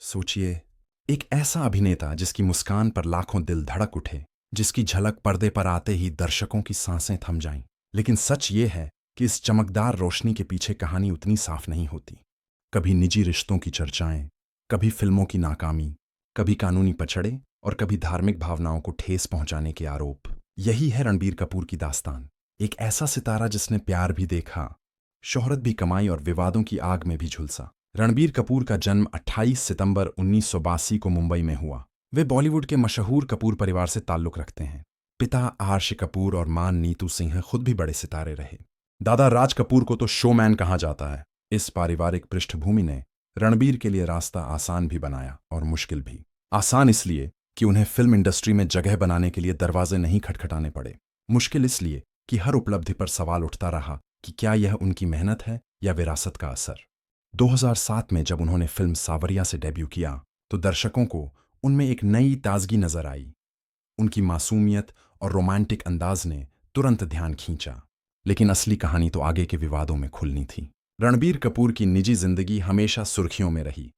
सोचिए, एक ऐसा अभिनेता जिसकी मुस्कान पर लाखों दिल धड़क उठे, जिसकी झलक पर्दे पर आते ही दर्शकों की सांसें थम जाईं। लेकिन सच ये है कि इस चमकदार रोशनी के पीछे कहानी उतनी साफ नहीं होती। कभी निजी रिश्तों की चर्चाएं, कभी फिल्मों की नाकामी, कभी कानूनी पछड़े और कभी धार्मिक भावनाओं को ठेस पहुंचाने के आरोप। यही है रणबीर कपूर की दास्तान। एक ऐसा सितारा जिसने प्यार भी देखा, शोहरत भी कमाई और विवादों की आग में भी झुलसा। रणबीर कपूर का जन्म 28 सितंबर 1982 को मुंबई में हुआ। वे बॉलीवुड के मशहूर कपूर परिवार से ताल्लुक रखते हैं। पिता आर्श कपूर और मां नीतू सिंह खुद भी बड़े सितारे रहे। दादा राज कपूर को तो शोमैन कहा जाता है। इस पारिवारिक पृष्ठभूमि ने रणबीर के लिए रास्ता आसान भी बनाया और मुश्किल भी। आसान इसलिए कि उन्हें फिल्म इंडस्ट्री में जगह बनाने के लिए दरवाजे नहीं खटखटाने पड़े। मुश्किल इसलिए कि हर उपलब्धि पर सवाल उठता रहा कि क्या यह उनकी मेहनत है या विरासत का असर। 2007 में जब उन्होंने फिल्म सावरिया से डेब्यू किया तो दर्शकों को उनमें एक नई ताजगी नजर आई। उनकी मासूमियत और रोमांटिक अंदाज ने तुरंत ध्यान खींचा। लेकिन असली कहानी तो आगे के विवादों में खुलनी थी। रणबीर कपूर की निजी जिंदगी हमेशा सुर्खियों में रही।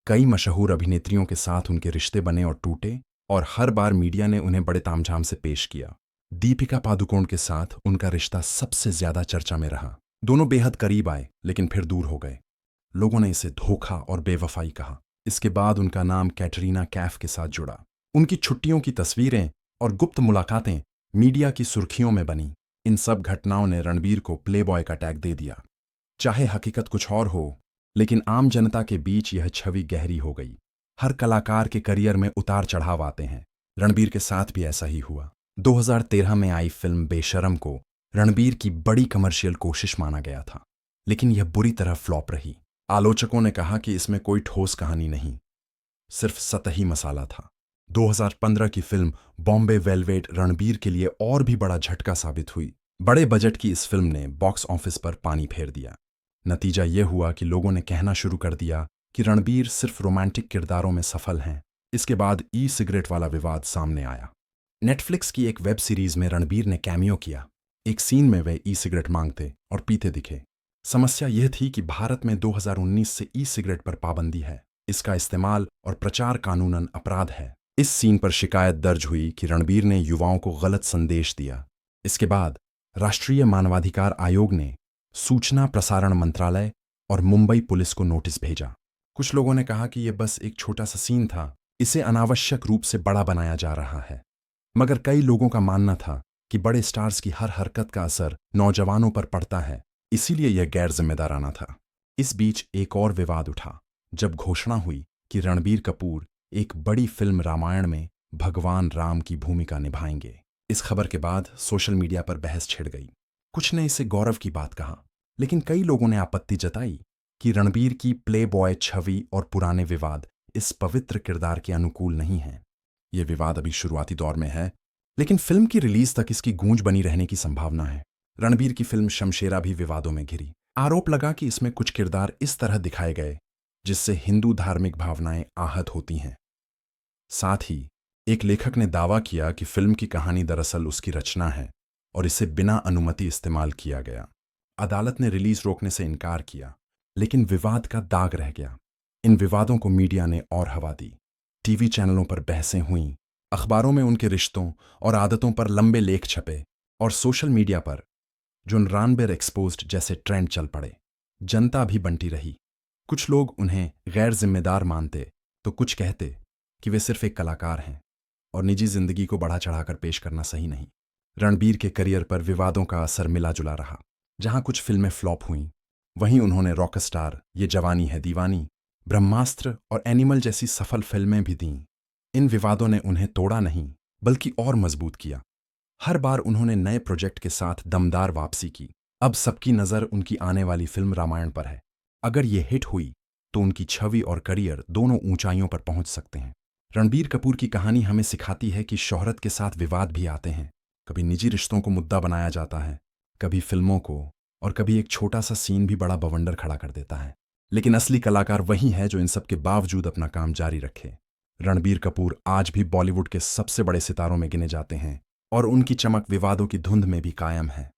कई मशहूर अभिनेत्रियों के साथ उनके रिश्ते बने और टूटे, और हर बार मीडिया ने उन्हें बड़े तामझाम से पेश किया। दीपिका पादुकोण के साथ उनका रिश्ता सबसे ज्यादा चर्चा में रहा। दोनों बेहद करीब आए लेकिन फिर दूर हो गए। लोगों ने इसे धोखा और बेवफाई कहा। इसके बाद उनका नाम कैटरीना कैफ के साथ जुड़ा। उनकी छुट्टियों की तस्वीरें और गुप्त मुलाकातें मीडिया की सुर्खियों में बनी। इन सब घटनाओं ने रणबीर को प्लेबॉय का टैग दे दिया। चाहे हकीकत कुछ और हो, लेकिन आम जनता के बीच यह छवि गहरी हो गई। हर कलाकार के करियर में उतार चढ़ाव आते हैं। रणबीर के साथ भी ऐसा ही हुआ। 2013 में आई फिल्म बेशरम को रणबीर की बड़ी कमर्शियल कोशिश माना गया था, लेकिन यह बुरी तरह फ्लॉप रही। आलोचकों ने कहा कि इसमें कोई ठोस कहानी नहीं, सिर्फ सतही मसाला था। 2015 की फिल्म बॉम्बे वेलवेट रणबीर के लिए और भी बड़ा झटका साबित हुई। बड़े बजट की इस फिल्म ने बॉक्स ऑफिस पर पानी फेर दिया। नतीजा यह हुआ कि लोगों ने कहना शुरू कर दिया कि रणबीर सिर्फ रोमांटिक किरदारों में सफल हैं। इसके बाद ई सिगरेट वाला विवाद सामने आया। नेटफ्लिक्स की एक वेब सीरीज में रणबीर ने कैमियो किया। एक सीन में वे ई सिगरेट मांगते और पीते दिखे। समस्या यह थी कि भारत में 2019 से ई सिगरेट पर पाबंदी है। इसका इस्तेमाल और प्रचार कानूनन अपराध है। इस सीन पर शिकायत दर्ज हुई कि रणबीर ने युवाओं को गलत संदेश दिया। इसके बाद राष्ट्रीय मानवाधिकार आयोग ने सूचना प्रसारण मंत्रालय और मुंबई पुलिस को नोटिस भेजा। कुछ लोगों ने कहा कि यह बस एक छोटा सा सीन था, इसे अनावश्यक रूप से बड़ा बनाया जा रहा है। मगर कई लोगों का मानना था कि बड़े स्टार्स की हर हरकत का असर नौजवानों पर पड़ता है, इसीलिए यह गैर जिम्मेदाराना था। इस बीच एक और विवाद उठा जब घोषणा हुई कि रणबीर कपूर एक बड़ी फिल्म रामायण में भगवान राम की भूमिका निभाएंगे। इस खबर के बाद सोशल मीडिया पर बहस छिड़ गई। कुछ ने इसे गौरव की बात कहा, लेकिन कई लोगों ने आपत्ति जताई कि रणबीर की प्ले बॉय छवि और पुराने विवाद इस पवित्र किरदार के अनुकूल नहीं हैं। यह विवाद अभी शुरुआती दौर में है, लेकिन फिल्म की रिलीज तक इसकी गूंज बनी रहने की संभावना है। रणबीर की फिल्म शमशेरा भी विवादों में घिरी। आरोप लगा कि इसमें कुछ किरदार इस तरह दिखाए गए जिससे हिंदू धार्मिक भावनाएं आहत होती हैं। साथ ही एक लेखक ने दावा किया कि फिल्म की कहानी दरअसल उसकी रचना है और इसे बिना अनुमति इस्तेमाल किया गया। अदालत ने रिलीज रोकने से इनकार किया, लेकिन विवाद का दाग रह गया। इन विवादों को मीडिया ने और हवा दी। टीवी चैनलों पर बहसें हुईं, अखबारों में उनके रिश्तों और आदतों पर लंबे लेख छपे, और सोशल मीडिया पर जो रणबीर एक्सपोज्ड जैसे ट्रेंड चल पड़े। जनता भी बंटी रही। कुछ लोग उन्हें गैर जिम्मेदार मानते तो कुछ कहते कि वे सिर्फ एक कलाकार हैं और निजी जिंदगी को बढ़ा चढ़ाकर पेश करना सही नहीं। रणबीर के करियर पर विवादों का असर मिला जुला रहा। जहां कुछ फिल्में फ्लॉप हुईं, वहीं उन्होंने रॉकस्टार, ये जवानी है दीवानी, ब्रह्मास्त्र और एनिमल जैसी सफल फिल्में भी दीं। इन विवादों ने उन्हें तोड़ा नहीं बल्कि और मजबूत किया। हर बार उन्होंने नए प्रोजेक्ट के साथ दमदार वापसी की। अब सबकी नज़र उनकी आने वाली फिल्म रामायण पर है। अगर ये हिट हुई तो उनकी छवि और करियर दोनों ऊंचाइयों पर पहुंच सकते हैं। रणबीर कपूर की कहानी हमें सिखाती है कि शोहरत के साथ विवाद भी आते हैं। कभी निजी रिश्तों को मुद्दा बनाया जाता है, कभी फिल्मों को, और कभी एक छोटा सा सीन भी बड़ा बवंडर खड़ा कर देता है। लेकिन असली कलाकार वही है जो इन सब के बावजूद अपना काम जारी रखे। रणबीर कपूर आज भी बॉलीवुड के सबसे बड़े सितारों में गिने जाते हैं और उनकी चमक विवादों की धुंध में भी कायम है।